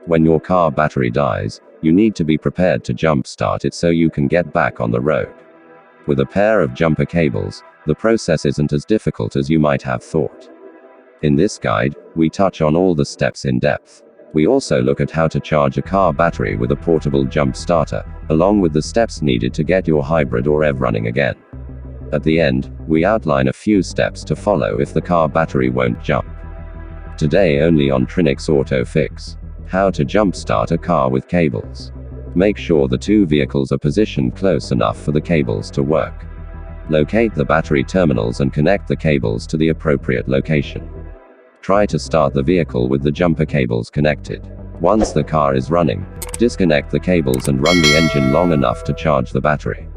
When your car battery dies, you need to be prepared to jump start it so you can get back on the road. With a pair of jumper cables, the process isn't as difficult as you might have thought. In this guide, we touch on all the steps in depth. We also look at how to charge a car battery with a portable jump starter, along with the steps needed to get your hybrid or EV running again. At the end, we outline a few steps to follow if the car battery won't jump. Today only on Trinix Auto Fix. How to jump start a car with cables. Make sure the two vehicles are positioned close enough for the cables to work. Locate the battery terminals and connect the cables to the appropriate location. Try to start the vehicle with the jumper cables connected. Once the car is running, disconnect the cables and run the engine long enough to charge the battery.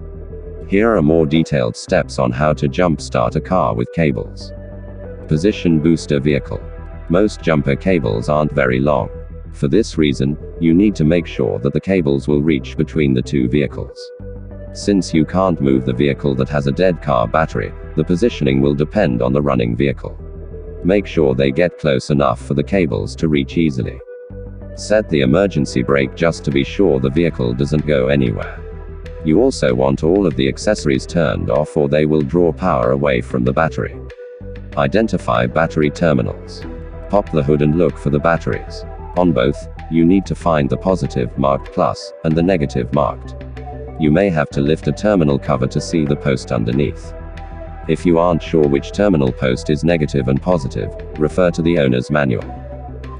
Here are more detailed steps on how to jump start a car with cables. Position booster vehicle. Most jumper cables aren't very long. For this reason, you need to make sure that the cables will reach between the two vehicles. Since you can't move the vehicle that has a dead car battery, the positioning will depend on the running vehicle. Make sure they get close enough for the cables to reach easily. Set the emergency brake just to be sure the vehicle doesn't go anywhere. You also want all of the accessories turned off or they will draw power away from the battery. Identify battery terminals. Pop the hood and look for the batteries. On both, you need to find the positive marked plus, and the negative marked. You may have to lift a terminal cover to see the post underneath. If you aren't sure which terminal post is negative and positive, refer to the owner's manual.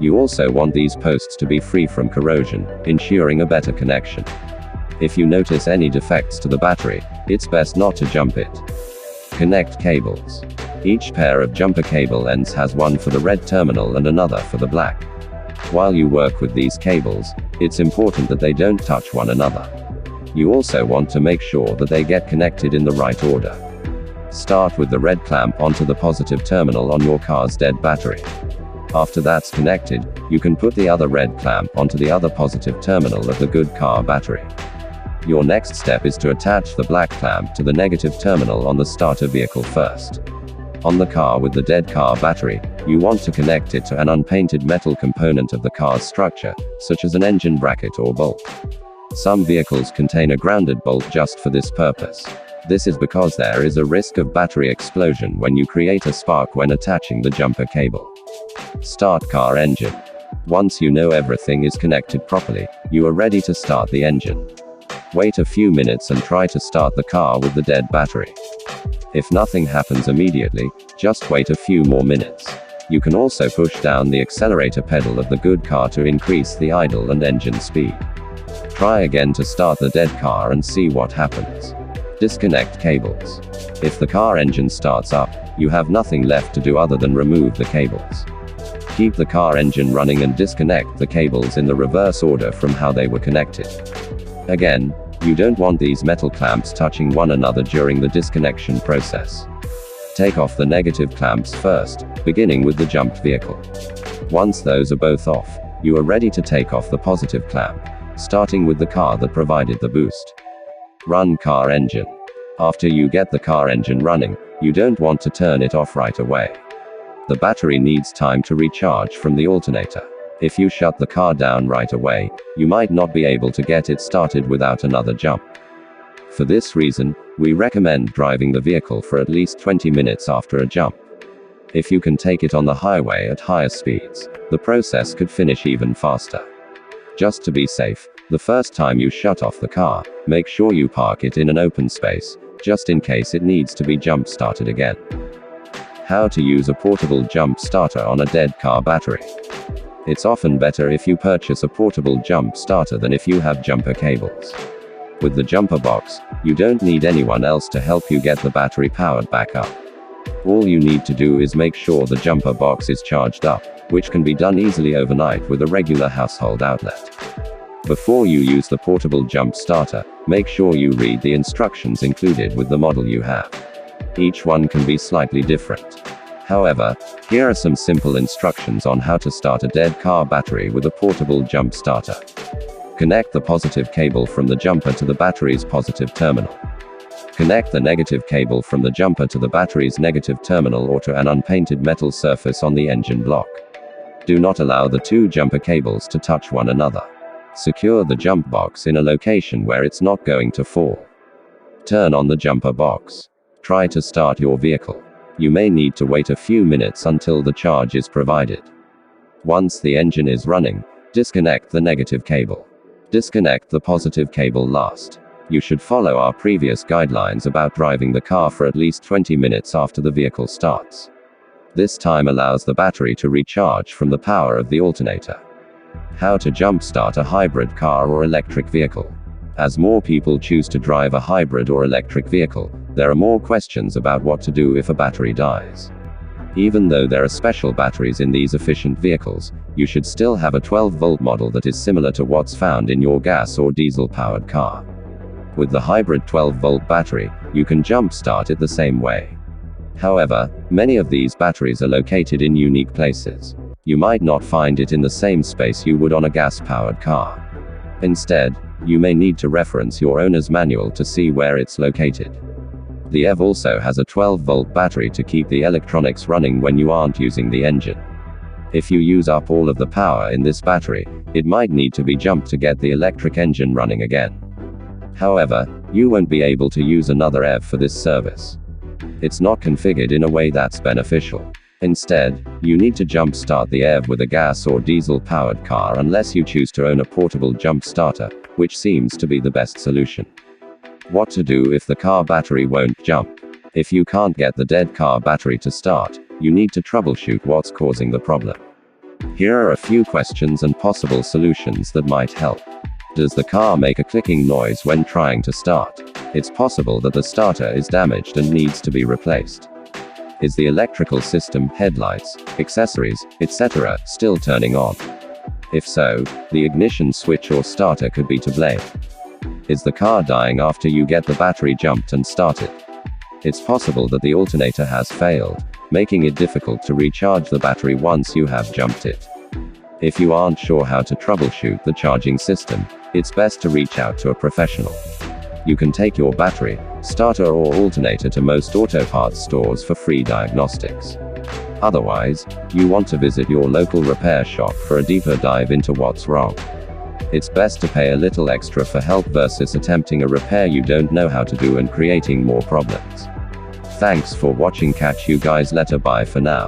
You also want these posts to be free from corrosion, ensuring a better connection. If you notice any defects to the battery, it's best not to jump it. Connect cables. Each pair of jumper cable ends has one for the red terminal and another for the black. While you work with these cables, it's important that they don't touch one another. You also want to make sure that they get connected in the right order. Start with the red clamp onto the positive terminal on your car's dead battery. After that's connected, you can put the other red clamp onto the other positive terminal of the good car battery. Your next step is to attach the black clamp to the negative terminal on the starter vehicle first. On the car with the dead car battery, you want to connect it to an unpainted metal component of the car's structure, such as an engine bracket or bolt. Some vehicles contain a grounded bolt just for this purpose. This is because there is a risk of battery explosion when you create a spark when attaching the jumper cable. Start car engine. Once you know everything is connected properly, you are ready to start the engine. Wait a few minutes and try to start the car with the dead battery. If nothing happens immediately, just wait a few more minutes. You can also push down the accelerator pedal of the good car to increase the idle and engine speed. Try again to start the dead car and see what happens. Disconnect cables. If the car engine starts up, you have nothing left to do other than remove the cables. Keep the car engine running and disconnect the cables in the reverse order from how they were connected. Again, you don't want these metal clamps touching one another during the disconnection process. Take off the negative clamps first, beginning with the jumped vehicle. Once those are both off, you are ready to take off the positive clamp, starting with the car that provided the boost. Run car engine. After you get the car engine running, you don't want to turn it off right away. The battery needs time to recharge from the alternator. If you shut the car down right away, you might not be able to get it started without another jump. For this reason, we recommend driving the vehicle for at least 20 minutes after a jump. If you can take it on the highway at higher speeds, the process could finish even faster. Just to be safe, the first time you shut off the car, make sure you park it in an open space, just in case it needs to be jump started again. How to use a portable jump starter on a dead car battery. It's often better if you purchase a portable jump starter than if you have jumper cables. With the jumper box, you don't need anyone else to help you get the battery powered back up. All you need to do is make sure the jumper box is charged up, which can be done easily overnight with a regular household outlet. Before you use the portable jump starter, make sure you read the instructions included with the model you have. Each one can be slightly different. However, here are some simple instructions on how to start a dead car battery with a portable jump starter. Connect the positive cable from the jumper to the battery's positive terminal. Connect the negative cable from the jumper to the battery's negative terminal or to an unpainted metal surface on the engine block. Do not allow the two jumper cables to touch one another. Secure the jump box in a location where it's not going to fall. Turn on the jumper box. Try to start your vehicle. You may need to wait a few minutes until the charge is provided. Once the engine is running, disconnect the negative cable. Disconnect the positive cable last. You should follow our previous guidelines about driving the car for at least 20 minutes after the vehicle starts. This time allows the battery to recharge from the power of the alternator. How to jumpstart a hybrid car or electric vehicle. As more people choose to drive a hybrid or electric vehicle, there are more questions about what to do if a battery dies. Even though there are special batteries in these efficient vehicles, you should still have a 12-volt model that is similar to what's found in your gas or diesel-powered car. With the hybrid 12-volt battery, you can jump-start it the same way. However, many of these batteries are located in unique places. You might not find it in the same space you would on a gas-powered car. Instead, you may need to reference your owner's manual to see where it's located. The EV also has a 12-volt battery to keep the electronics running when you aren't using the engine. If you use up all of the power in this battery, it might need to be jumped to get the electric engine running again. However, you won't be able to use another EV for this service. It's not configured in a way that's beneficial. Instead, you need to jump start the EV with a gas or diesel powered car unless you choose to own a portable jump starter, which seems to be the best solution. What to do if the car battery won't jump? If you can't get the dead car battery to start, you need to troubleshoot what's causing the problem. Here are a few questions and possible solutions that might help. Does the car make a clicking noise when trying to start? It's possible that the starter is damaged and needs to be replaced. Is the electrical system, headlights, accessories, etc., still turning on? If so, the ignition switch or starter could be to blame. Is the car dying after you get the battery jumped and started? It's possible that the alternator has failed, making it difficult to recharge the battery once you have jumped it. If you aren't sure how to troubleshoot the charging system, it's best to reach out to a professional. You can take your battery, starter or alternator to most auto parts stores for free diagnostics. Otherwise, you want to visit your local repair shop for a deeper dive into what's wrong. It's best to pay a little extra for help versus attempting a repair you don't know how to do and creating more problems. Thanks for watching. Catch you guys later. Bye for now.